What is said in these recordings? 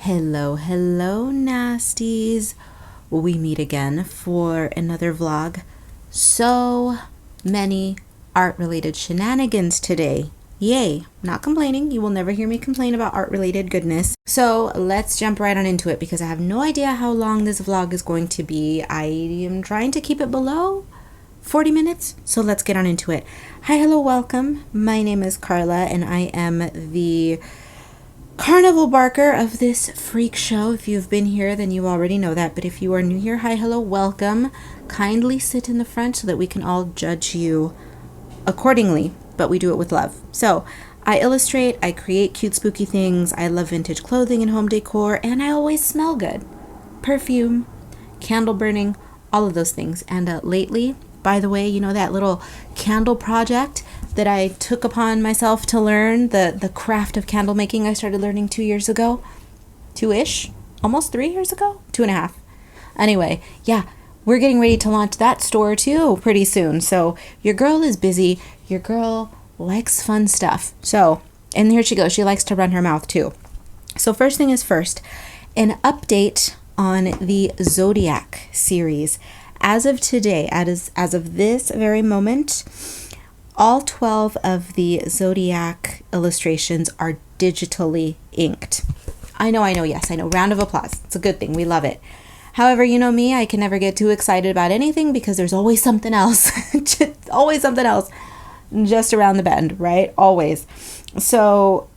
Hello, nasties. We meet again for another vlog. So many art-related shenanigans today. Yay, not complaining. You will never hear me complain about art-related goodness. So let's jump right on into it because I have no idea how long this vlog is going to be. I am trying to keep it below 40 minutes, so let's get on into it. Hi, hello, welcome. My name is Karla and I am the carnival barker of this freak show. If you've been here, then you already know that. But if you are new here, hi, hello, welcome. Kindly sit in the front so that we can all judge you accordingly, but we do it with love. So I illustrate, I create cute, spooky things. I love vintage clothing and home decor, and I always smell good. Perfume, candle burning, all of those things. And lately, by the way, you know that little candle project that I took upon myself to learn, the craft of candle making I started learning 2 years ago? 2-ish? Almost 3 years ago? 2.5. Anyway, yeah, we're getting ready to launch that store too pretty soon. So your girl is busy. Your girl likes fun stuff. So, and here she goes. She likes to run her mouth too. So first thing is first, an update on the Zodiac series. As of today, as of this very moment, all 12 of the Zodiac illustrations are digitally inked. I know, yes, I know. Round of applause. It's a good thing. We love it. However, you know me, I can never get too excited about anything because there's always something else. Always something else just around the bend, right? Always. So,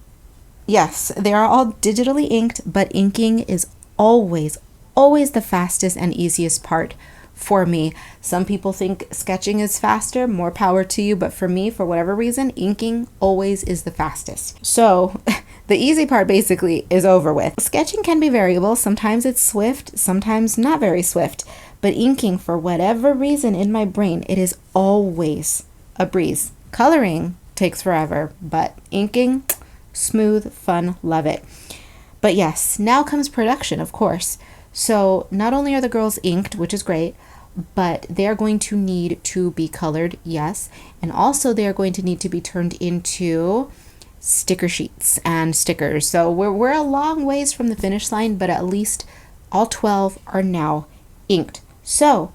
yes, they are all digitally inked, but inking is always the fastest and easiest part for me. Some people think sketching is faster, more power to you, but for me, for whatever reason, inking always is the fastest. So the easy part basically is over with. Sketching can be variable. Sometimes it's swift, sometimes not very swift, but inking, for whatever reason in my brain, it is always a breeze. Coloring takes forever, but inking, smooth, fun, love it. But yes, now comes production, of course. So not only are the girls inked, which is great, but they're going to need to be colored, yes. And also they're going to need to be turned into sticker sheets and stickers. So we're a long ways from the finish line, but at least all 12 are now inked. So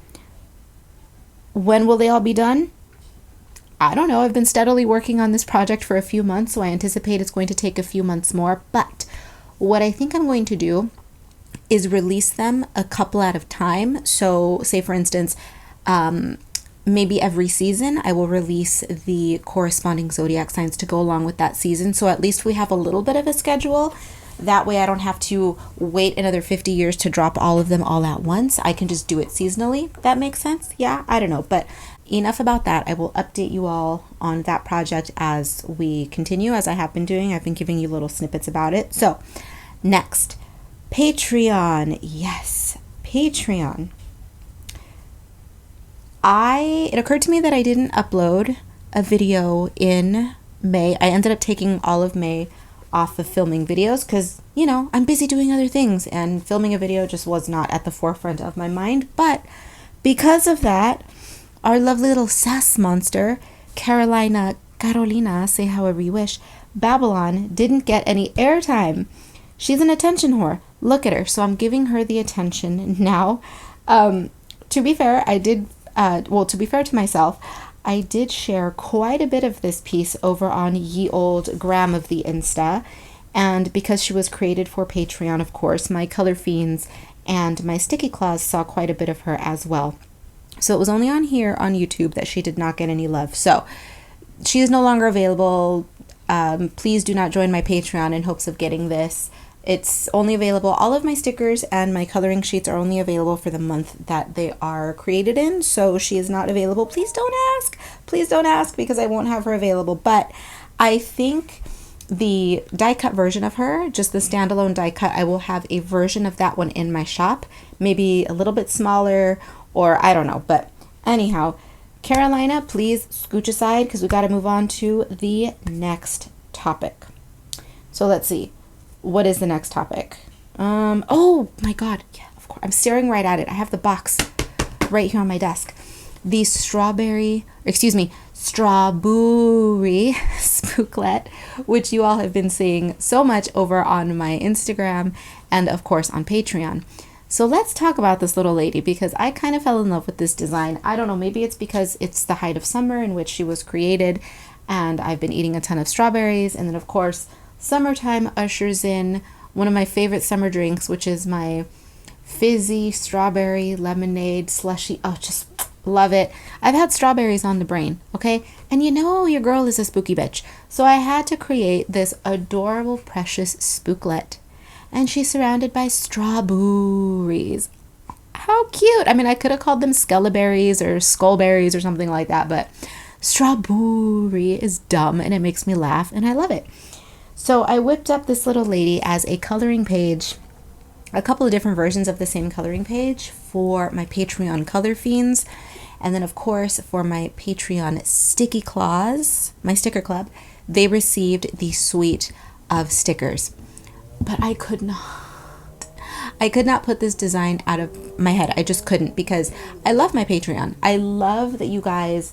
when will they all be done? I don't know. I've been steadily working on this project for a few months, so I anticipate it's going to take a few months more. But what I think I'm going to do is release them a couple at a time. So say for instance, maybe every season I will release the corresponding zodiac signs to go along with that season. So at least we have a little bit of a schedule. That way I don't have to wait another 50 years to drop all of them all at once. I can just do it seasonally. That makes sense? Yeah, I don't know. But enough about that. I will update you all on that project as we continue, as I have been doing. I've been giving you little snippets about it. So next, Patreon. Yes, Patreon. It occurred to me that I didn't upload a video in May. I ended up taking all of May off of filming videos because, you know, I'm busy doing other things and filming a video just was not at the forefront of my mind. But because of that, our lovely little sass monster, Carolina, say however you wish, Babylon, didn't get any airtime. She's an attention whore. Look at her. So I'm giving her the attention now. To be fair, to be fair to myself, I did share quite a bit of this piece over on ye old gram of the Insta. And because she was created for Patreon, of course, my Color Fiends and my Sticky Claws saw quite a bit of her as well. So it was only on here on YouTube that she did not get any love. So she is no longer available. Please do not join my Patreon in hopes of getting this. It's only available, all of my stickers and my coloring sheets are only available for the month that they are created in. So she is not available. Please don't ask. Please don't ask because I won't have her available. But I think the die cut version of her, just the standalone die cut, I will have a version of that one in my shop. Maybe a little bit smaller or I don't know. But anyhow, Carolina, please scooch aside because we got to move on to the next topic. So let's see. What is the next topic? Oh my God. Yeah, of course. I'm staring right at it. I have the box right here on my desk. The strawberry spooklet, which you all have been seeing so much over on my Instagram and of course on Patreon. So let's talk about this little lady, because I kind of fell in love with this design. I don't know, maybe it's because it's the height of summer in which she was created, and I've been eating a ton of strawberries. And then of course, summertime ushers in one of my favorite summer drinks, which is my fizzy strawberry lemonade slushy. Oh, just love it. I've had strawberries on the brain, okay? And you know your girl is a spooky bitch. So I had to create this adorable, precious spooklet. And she's surrounded by strawberries. How cute. I mean, I could have called them skelleberries or skullberries or something like that, but strawberry is dumb and it makes me laugh and I love it. So I whipped up this little lady as a coloring page, a couple of different versions of the same coloring page for my Patreon color fiends. And then of course for my Patreon sticky claws, my sticker club, they received the suite of stickers. But I could not put this design out of my head. I just couldn't, because I love my Patreon. I love that you guys,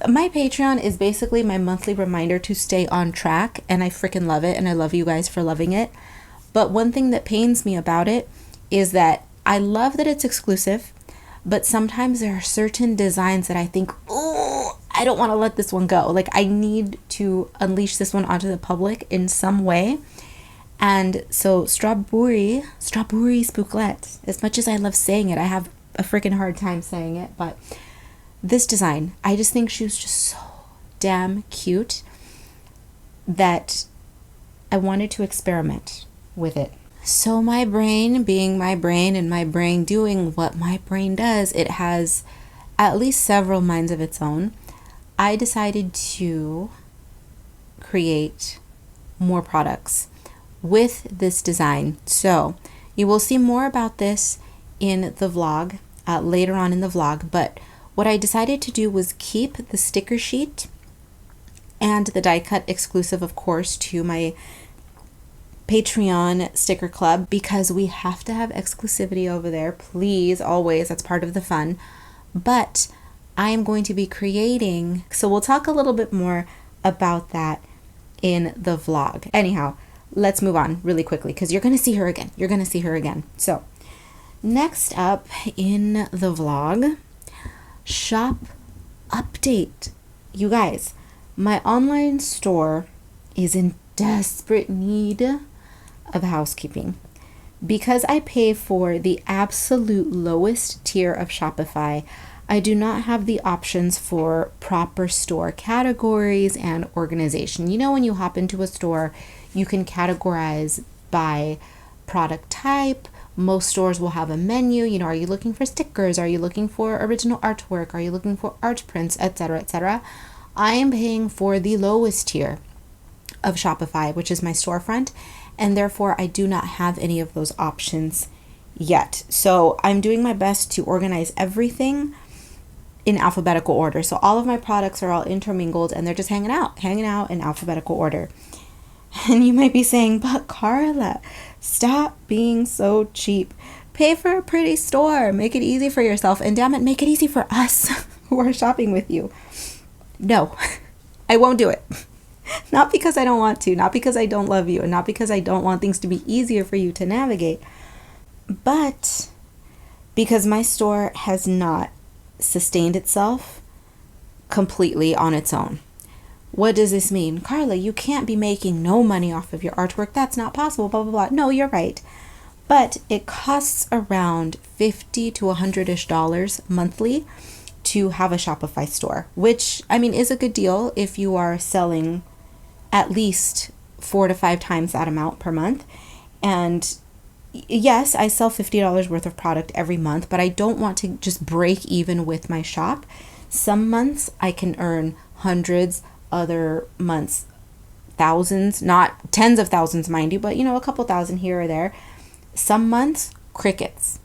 my Patreon is basically my monthly reminder to stay on track, and I freaking love it, and I love you guys for loving it. But one thing that pains me about it is that I love that it's exclusive, but sometimes there are certain designs that I think, oh, I don't want to let this one go. Like, I need to unleash this one onto the public in some way. And so strawberry spooklet, as much as I love saying it, I have a freaking hard time saying it, but this design, I just think she was just so damn cute that I wanted to experiment with it. So my brain being my brain, and my brain doing what my brain does, it has at least several minds of its own. I decided to create more products with this design. So you will see more about this in the vlog, later on in the vlog, but what I decided to do was keep the sticker sheet and the die cut exclusive, of course, to my Patreon sticker club, because we have to have exclusivity over there, please, always. That's part of the fun. But I am going to be creating, so we'll talk a little bit more about that in the vlog. Anyhow, let's move on really quickly, because you're going to see her again. You're going to see her again. So next up in the vlog, shop update. You guys, my online store is in desperate need of housekeeping. Because I pay for the absolute lowest tier of Shopify, I do not have the options for proper store categories and organization. You know, when you hop into a store, you can categorize by product type. Most stores will have a menu. You know, are you looking for stickers? Are you looking for original artwork? Are you looking for art prints, etc., etc.? I am paying for the lowest tier of Shopify, which is my storefront, and therefore I do not have any of those options yet. So I'm doing my best to organize everything in alphabetical order. So all of my products are all intermingled and they're just hanging out in alphabetical order. And you might be saying, but Karla, stop being so cheap. Pay for a pretty store. Make it easy for yourself. And damn it, make it easy for us who are shopping with you. No, I won't do it. Not because I don't want to, not because I don't love you, and not because I don't want things to be easier for you to navigate, but because my store has not sustained itself completely on its own. What does this mean? Karla, you can't be making no money off of your artwork. That's not possible, blah, blah, blah. No, you're right. But it costs around $50 to $100-ish monthly to have a Shopify store, which, I mean, is a good deal if you are selling at least 4 to 5 times that amount per month. And yes, I sell $50 worth of product every month, but I don't want to just break even with my shop. Some months I can earn hundreds, other months thousands, not tens of thousands, mind you, but you know, a couple thousand here or there. Some months, crickets.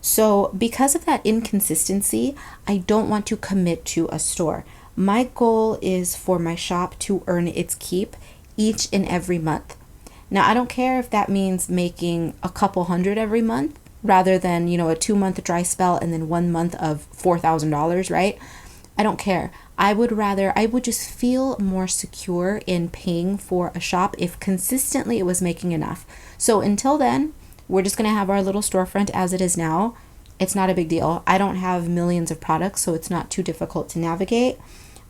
So because of that inconsistency, I don't want to commit to a store. My goal is for my shop to earn its keep each and every month. Now, I don't care if that means making a couple hundred every month rather than, you know, a 2-month dry spell and then 1 month of $4,000, right? I don't care. I would just feel more secure in paying for a shop if consistently it was making enough. So until then, we're just going to have our little storefront as it is now. It's not a big deal. I don't have millions of products, so it's not too difficult to navigate.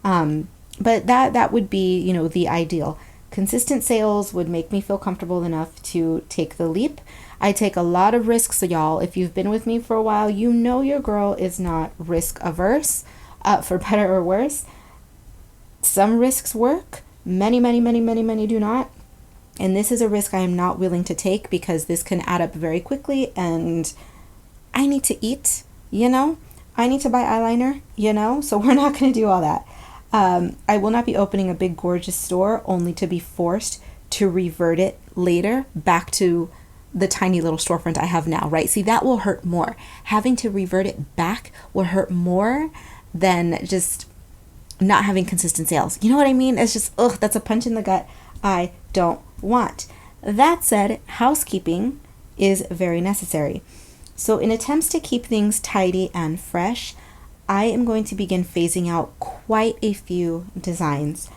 But that would be, you know, the ideal. Consistent sales would make me feel comfortable enough to take the leap. I take a lot of risks, y'all. If you've been with me for a while, you know your girl is not risk averse, for better or worse. Some risks work. Many do not. And this is a risk I am not willing to take because this can add up very quickly, and I need to eat, you know? I need to buy eyeliner, you know? So we're not going to do all that. I will not be opening a big gorgeous store only to be forced to revert it later back to the tiny little storefront I have now, right? See, that will hurt more. Having to revert it back will hurt more than just not having consistent sales. You know what I mean? It's just, that's a punch in the gut I don't want. That said, housekeeping is very necessary. So in attempts to keep things tidy and fresh, I am going to begin phasing out quite a few designs.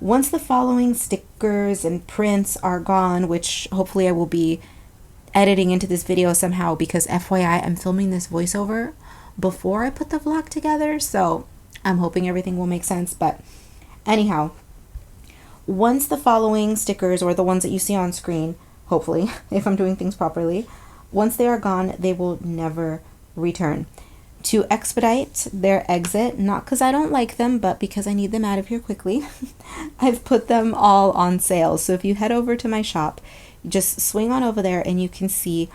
Once the following stickers and prints are gone, which hopefully I will be editing into this video somehow, because FYI, I'm filming this voiceover before I put the vlog together, so I'm hoping everything will make sense. But anyhow, once the following stickers, or the ones that you see on screen, hopefully, if I'm doing things properly, once they are gone, they will never return. To expedite their exit, not because I don't like them, but because I need them out of here quickly, I've put them all on sale. So if you head over to my shop, just swing on over there and you can see,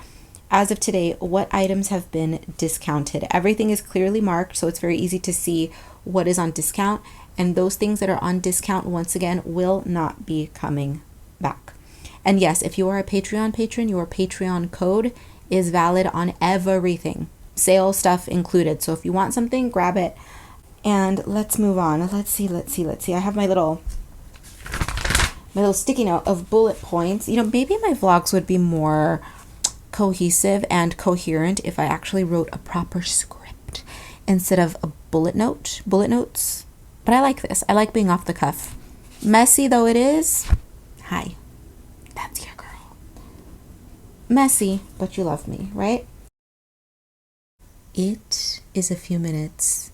as of today, what items have been discounted. Everything is clearly marked, so it's very easy to see what is on discount. And those things that are on discount, once again, will not be coming back. And yes, if you are a Patreon patron, your Patreon code is valid on everything. Sale stuff included. So if you want something, grab it. And let's move on. Let's see. I have my little sticky note of bullet points. You know, maybe my vlogs would be more cohesive and coherent if I actually wrote a proper script instead of a bullet notes. But I like this. I like being off the cuff. Messy though it is. Hi. That's your girl. Messy, but you love me, right? It is a few minutes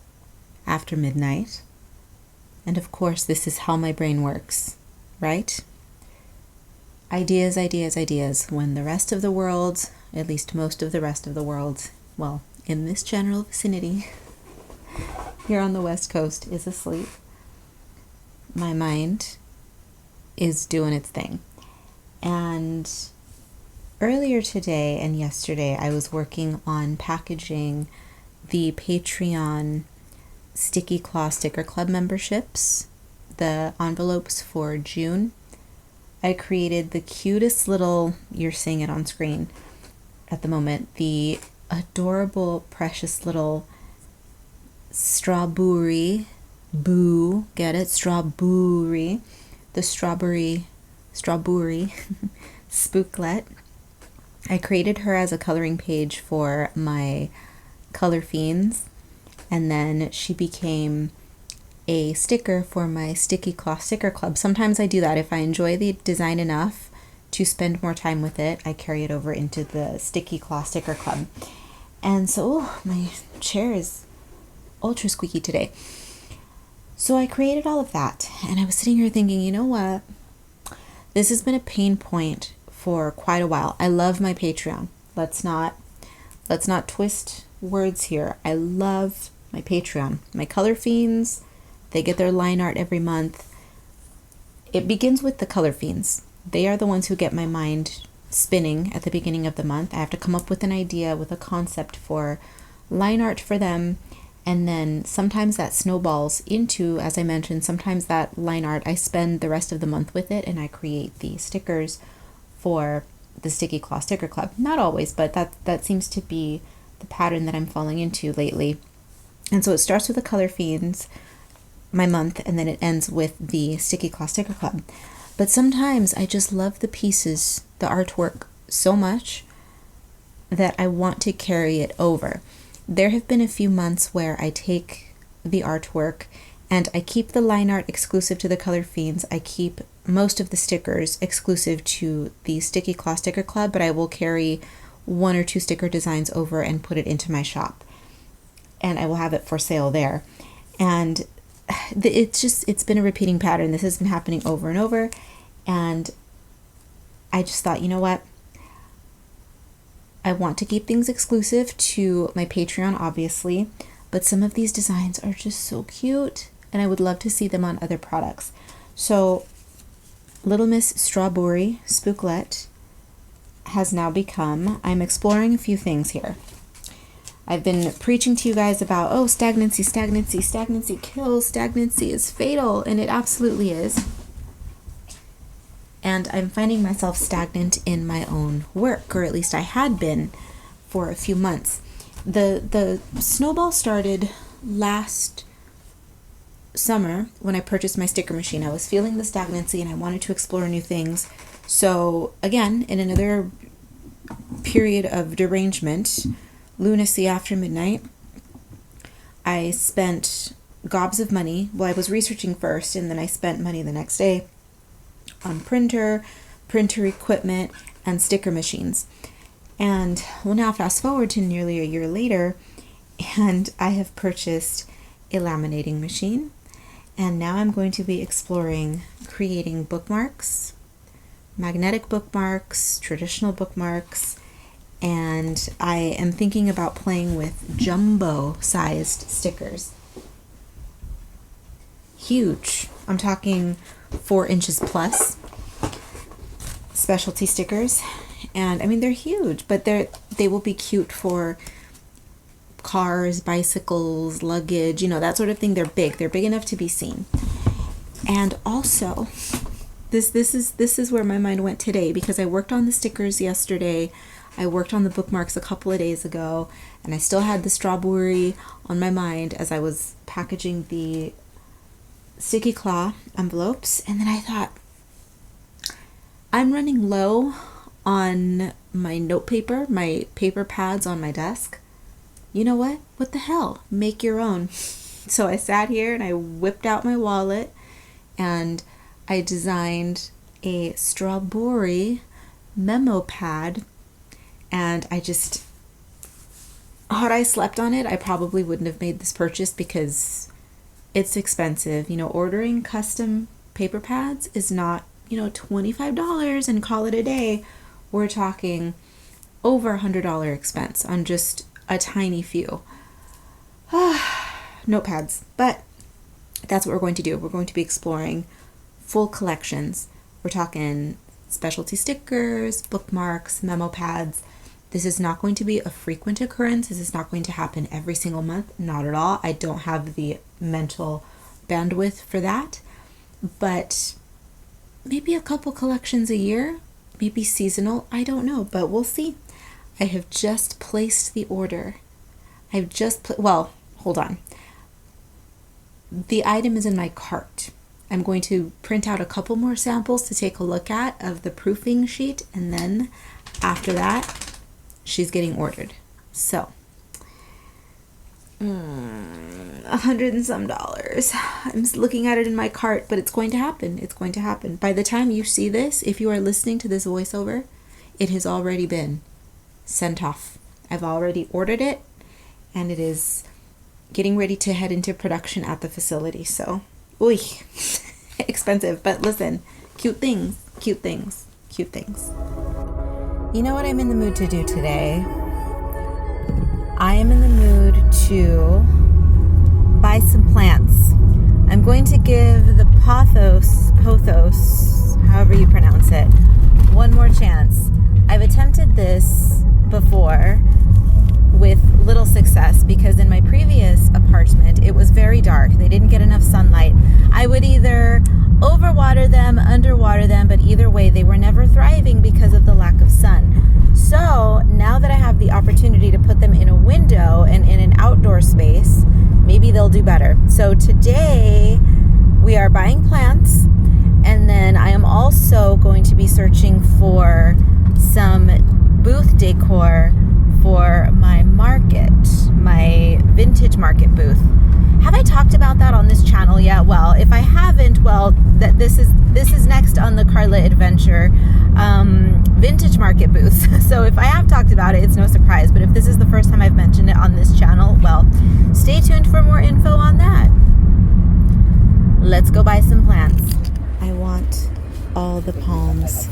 after midnight, and of course this is how my brain works, right? Ideas. When the rest of the world, at least most of the rest of the world, well, in this general vicinity, here on the West Coast, is asleep, my mind is doing its thing. And earlier today and yesterday, I was working on packaging the Patreon Sticky Claw Sticker Club memberships, the envelopes for June. I created the cutest little, you're seeing it on screen at the moment, the adorable, precious little strawberry, get it? Strawberry, the strawberry spooklet. I created her as a coloring page for my Color Fiends, and then she became a sticker for my Sticky Claw Sticker Club. Sometimes I do that. If I enjoy the design enough to spend more time with it, I carry it over into the Sticky Claw Sticker Club. And so, my chair is ultra squeaky today. So I created all of that, and I was sitting here thinking, you know what? This has been a pain point for quite a while. I love my Patreon. Let's not twist words here. I love my Patreon. My Color Fiends, they get their line art every month. It begins with the Color Fiends. They are the ones who get my mind spinning at the beginning of the month. I have to come up with an idea, with a concept for line art for them, and then sometimes that snowballs into, as I mentioned, sometimes that line art, I spend the rest of the month with it and I create the stickers for the Sticky Claw Sticker Club. Not always, but that seems to be the pattern that I'm falling into lately. And so it starts with the Color Fiends, my month, and then it ends with the Sticky Claw Sticker Club. But sometimes I just love the pieces, the artwork so much that I want to carry it over. There have been a few months where I take the artwork, and I keep the line art exclusive to the Color Fiends. I keep most of the stickers exclusive to the Sticky Claw Sticker Club, but I will carry 1 or 2 sticker designs over and put it into my shop, and I will have it for sale there. And it's been a repeating pattern. This has been happening over and over, and I just thought, you know what? I want to keep things exclusive to my Patreon, obviously, but some of these designs are just so cute, and I would love to see them on other products. So Little Miss Strawberry Spooklet has now become, I'm exploring a few things here. I've been preaching to you guys about, oh, stagnancy kills, stagnancy is fatal, and it absolutely is. And I'm finding myself stagnant in my own work, or at least I had been for a few months. The snowball started last summer when I purchased my sticker machine. I was feeling the stagnancy and I wanted to explore new things. So again, in another period of derangement, lunacy after midnight, I spent gobs of money. Well, I was researching first, and then I spent money the next day on printer equipment, and sticker machines. And well, now fast forward to nearly a year later, and I have purchased a laminating machine, and now I'm going to be exploring creating bookmarks, magnetic bookmarks, traditional bookmarks, and I am thinking about playing with jumbo-sized stickers. Huge. I'm talking 4 inches plus specialty stickers. And I mean, they're huge, but they will be cute for cars, bicycles, luggage, that sort of thing. They're big enough to be seen. And also, this is where my mind went today, because I worked on the stickers yesterday. I worked on the bookmarks a couple of days ago, and I still had the strawberry on my mind as I was packaging the Sticky Claw envelopes. And then I thought, I'm running low on my note paper, my paper pads on my desk. You know what? What the hell? Make your own. So I sat here and I whipped out my wallet and I designed a strawberry memo pad, and had I slept on it, I probably wouldn't have made this purchase because it's expensive. Ordering custom paper pads is not, $25 and call it a day. We're talking over $100 expense on just a tiny few notepads. But that's what we're going to do. We're going to be exploring full collections. We're talking specialty stickers, bookmarks, memo pads. This is not going to be a frequent occurrence. This is not going to happen every single month. Not at all. I don't have the mental bandwidth for that. But maybe a couple collections a year, maybe seasonal. I don't know, but we'll see. I have just placed the order. Hold on. The item is in my cart. I'm going to print out a couple more samples to take a look at of the proofing sheet, and then after that, she's getting ordered. So, $100 and some. I'm looking at it in my cart, but it's going to happen. It's going to happen. By the time you see this, if you are listening to this voiceover, it has already been sent off. I've already ordered it, and it is getting ready to head into production at the facility. So, expensive, but listen, cute things. You know what I'm in the mood to do today? I am in the mood to buy some plants. I'm going to give the pothos, however you pronounce it, one more chance. I've attempted this before with little success because in my previous apartment, it was very dark. They didn't get enough sunlight. I would either overwater them, underwater them, but either way, they were never thriving because of the lack of sun. So now that I have the opportunity to put them in a window and in an outdoor space, maybe they'll do better. So today we are buying plants, and then I am also going to be searching for some booth decor for my market, my vintage market booth. Have I talked about that on this channel yet? Well, if I haven't, well, this is next on the Karla adventure vintage market booth. So if I have talked about it, it's no surprise. But if this is the first time I've mentioned it on this channel, well, stay tuned for more info on that. Let's go buy some plants. I want all the palms.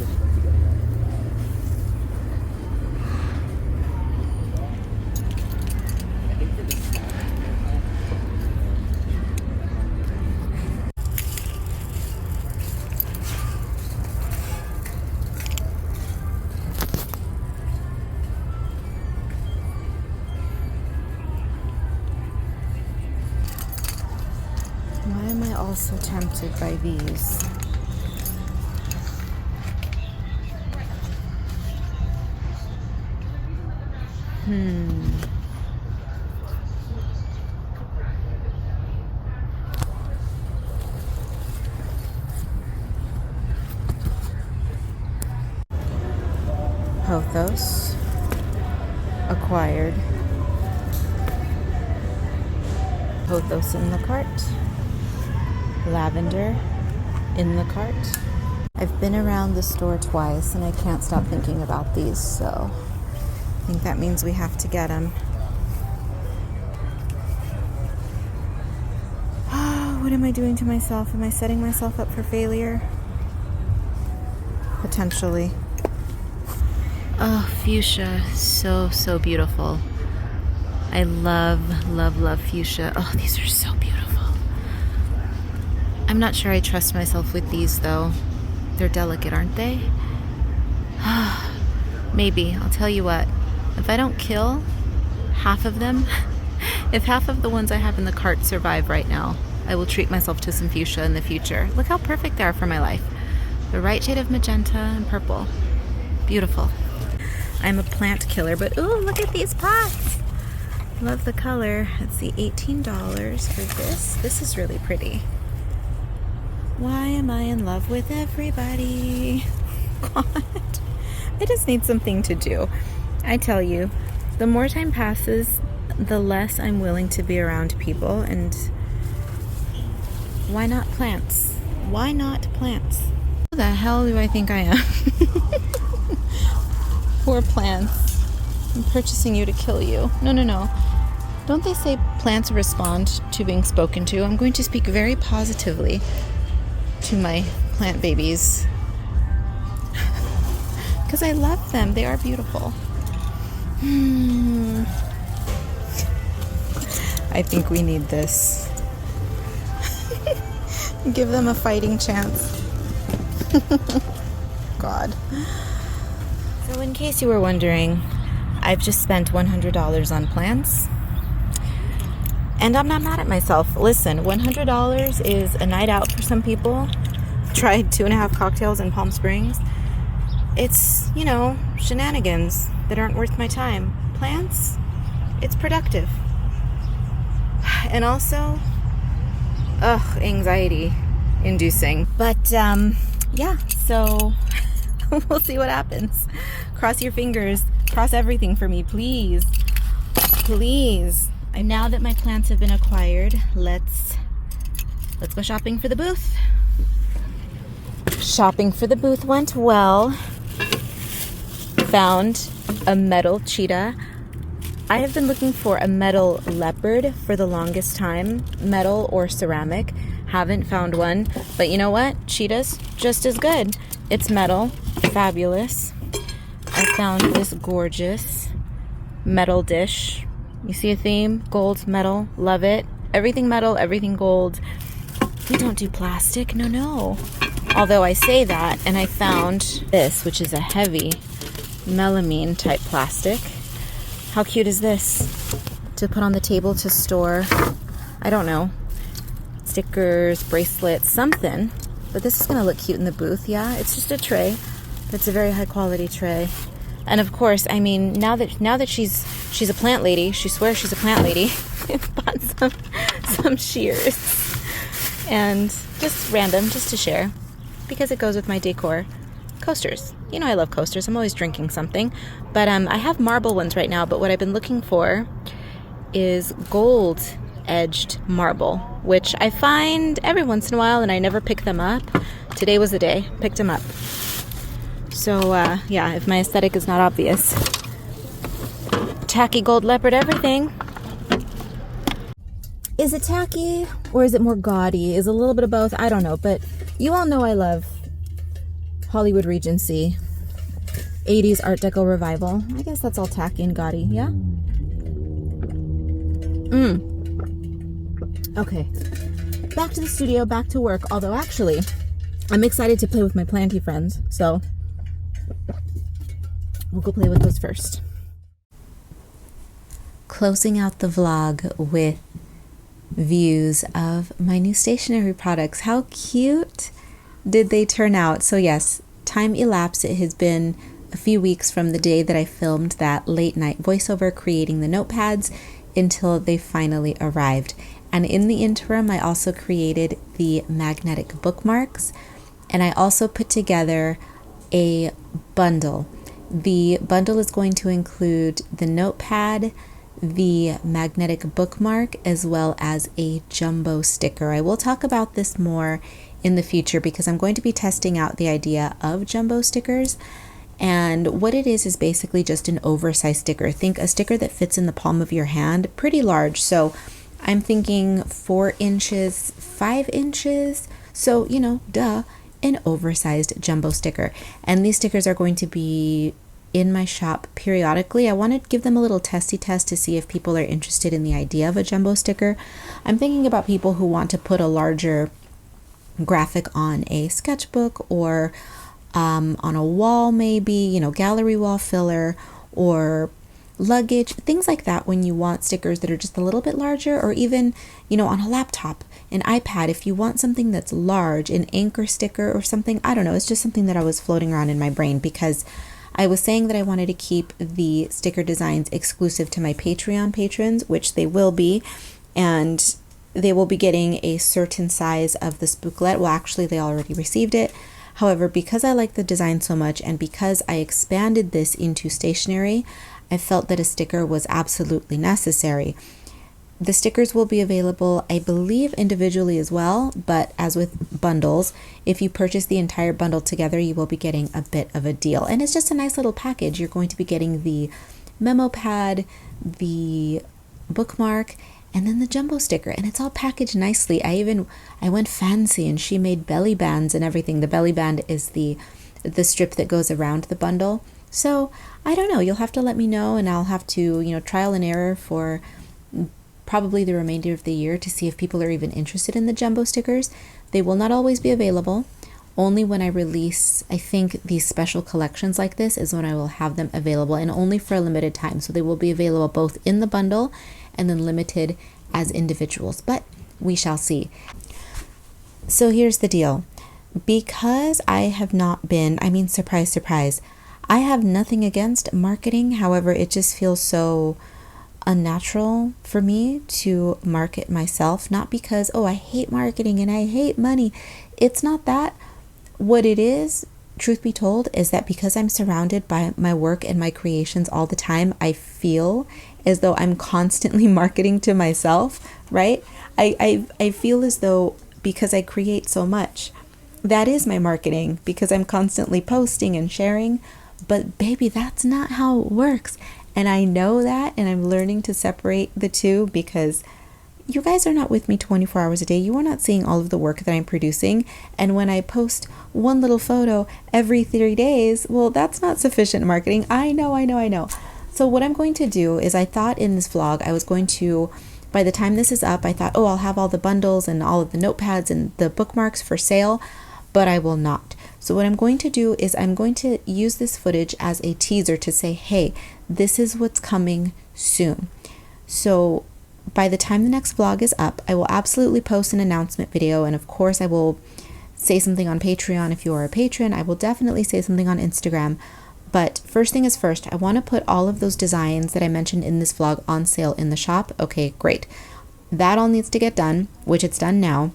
Why am I also tempted by these? Pothos acquired. Pothos in the cart. Lavender in the cart. I've been around the store twice and I can't stop thinking about these, so I think that means we have to get them. What am I doing to myself? Am I setting myself up for failure? Potentially. Oh, fuchsia. So beautiful. I love fuchsia. Oh, these are so beautiful. I'm not sure I trust myself with these, though. They're delicate, aren't they? Maybe. I'll tell you what. If I don't kill half of them, if half of the ones I have in the cart survive right now, I will treat myself to some fuchsia in the future. Look how perfect they are for my life. The right shade of magenta and purple. Beautiful. I'm a plant killer, but ooh, look at these pots. Love the color. Let's see, $18 for this. This is really pretty. Why am I in love with everybody? God, I just need something to do. I tell you, the more time passes, the less I'm willing to be around people, and why not plants? Why not plants? Who the hell do I think I am? Poor plants. I'm purchasing you to kill you. No. Don't they say plants respond to being spoken to? I'm going to speak very positively to my plant babies because I love them. They are beautiful. I think we need this. Give them a fighting chance. God. So in case you were wondering, I've just spent $100 on plants. And I'm not mad at myself. Listen, $100 is a night out for some people. Tried 2.5 cocktails in Palm Springs. It's, shenanigans that aren't worth my time. Plants, it's productive. And also, anxiety inducing. But, yeah, so we'll see what happens. Cross your fingers. Cross everything for me, please. Please. And now that my plants have been acquired, let's go shopping for the booth. Shopping for the booth went well. Found a metal cheetah. I have been looking for a metal leopard for the longest time, metal or ceramic. Haven't found one, but you know what? Cheetah's just as good. It's metal, fabulous. I found this gorgeous metal dish. You see a theme? Gold, metal, love it. Everything metal, everything gold. We don't do plastic, no. Although I say that, and I found this, which is a heavy melamine type plastic. How cute is this? To put on the table to store, I don't know, stickers, bracelets, something. But this is gonna look cute in the booth, yeah? It's just a tray, but it's a very high quality tray. And of course, I mean, now that she's a plant lady, she swears she's a plant lady, I bought some shears. And just random, just to share, because it goes with my decor. coasters. You know I love coasters. I'm always drinking something. But I have marble ones right now, but what I've been looking for is gold edged marble, which I find every once in a while and I never pick them up. Today was the day. Picked them up. So yeah, if my aesthetic is not obvious. Tacky gold leopard everything. Is it tacky or is it more gaudy? Is it a little bit of both? I don't know, but you all know I love Hollywood Regency, 80s Art Deco revival. I guess that's all tacky and gaudy, yeah? Okay, back to the studio, back to work. Although actually, I'm excited to play with my planty friends, so we'll go play with those first. Closing out the vlog with views of my new stationery products. How cute did they turn out? So yes, time elapsed. It has been a few weeks from the day that I filmed that late night voiceover creating the notepads until they finally arrived. And in the interim, I also created the magnetic bookmarks, and I also put together a bundle. The bundle is going to include the notepad, the magnetic bookmark, as well as a jumbo sticker. I will talk about this more in the future because I'm going to be testing out the idea of jumbo stickers. And what it is basically just an oversized sticker. Think a sticker that fits in the palm of your hand, pretty large. So I'm thinking 4 inches, 5 inches. So, you know, duh, an oversized jumbo sticker. And these stickers are going to be in my shop periodically. I want to give them a little testy test to see if people are interested in the idea of a jumbo sticker. I'm thinking about people who want to put a larger graphic on a sketchbook or on a wall, maybe, you know, gallery wall filler or luggage, things like that, when you want stickers that are just a little bit larger, or even, you know, on a laptop, an iPad, if you want something that's large, an anchor sticker or something. I don't know, it's just something that I was floating around in my brain because I was saying that I wanted to keep the sticker designs exclusive to my Patreon patrons, which they will be, and they will be getting a certain size of the spooklet. Well, actually, they already received it. However, because I like the design so much and because I expanded this into stationery, I felt that a sticker was absolutely necessary. The stickers will be available, I believe, individually as well, but as with bundles, if you purchase the entire bundle together, you will be getting a bit of a deal. And it's just a nice little package. You're going to be getting the memo pad, the bookmark, and then the jumbo sticker, and it's all packaged nicely. I went fancy and she made belly bands and everything. The belly band is the strip that goes around the bundle. So I don't know, you'll have to let me know, and I'll have to, you know, trial and error for probably the remainder of the year to see if people are even interested in the jumbo stickers. They will not always be available. Only when I release, I think, these special collections like this is when I will have them available, and only for a limited time. So they will be available both in the bundle and then limited as individuals, but we shall see. So here's the deal. Because I have not been, I mean, surprise, surprise, I have nothing against marketing. However, it just feels so unnatural for me to market myself. Not because, oh, I hate marketing and I hate money. It's not that. What it is, truth be told, is that because I'm surrounded by my work and my creations all the time, I feel as though I'm constantly marketing to myself, right? I feel as though because I create so much, that is my marketing, because I'm constantly posting and sharing. But baby, that's not how it works. And I know that, and I'm learning to separate the two, because you guys are not with me 24 hours a day. You are not seeing all of the work that I'm producing. And when I post one little photo every 3 days, well, that's not sufficient marketing. I know. So what I'm going to do is, I thought in this vlog, I was going to, by the time this is up, I thought, oh, I'll have all the bundles and all of the notepads and the bookmarks for sale, but I will not. So what I'm going to do is I'm going to use this footage as a teaser to say, hey, this is what's coming soon. So by the time the next vlog is up, I will absolutely post an announcement video, and of course I will say something on Patreon. If you are a patron, I will definitely say something on Instagram. But first thing is first, I want to put all of those designs that I mentioned in this vlog on sale in the shop. Okay, great. That all needs to get done, which it's done now.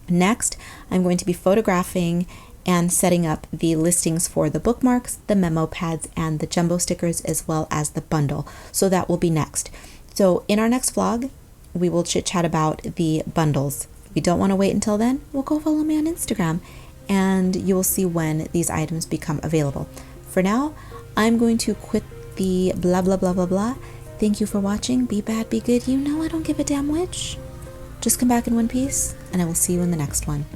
Next, I'm going to be photographing and setting up the listings for the bookmarks, the memo pads, and the jumbo stickers, as well as the bundle. So that will be next. So in our next vlog, we will chit chat about the bundles. If you don't want to wait until then, well, go follow me on Instagram and you will see when these items become available. For now, I'm going to quit the blah blah blah blah blah. Thank you for watching. Be bad, be good. You know I don't give a damn which. Just come back in one piece, and I will see you in the next one.